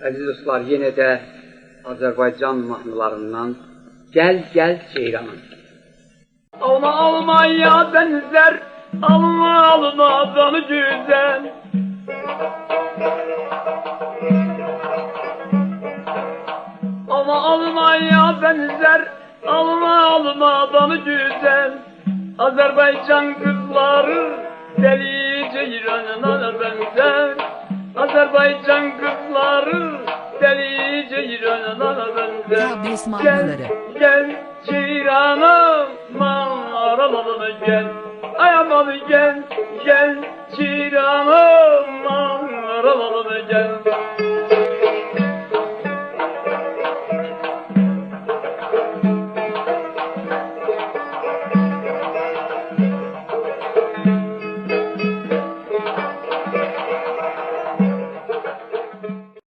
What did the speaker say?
Əziz dostlar, yenə də Azərbaycan mahnılarından Gəl, gəl Ceyranım. Alma almaya benzer, alma almadan güzel. Alma almaya benzer, alma almadan güzel. Azerbaycan kızları deli ceyranına benzer. Azerbaycan kızları deli ceyranına benzer. Gel, gel ceyranım, mağaralarına gel. Ayamalı gel, gel ceyranım.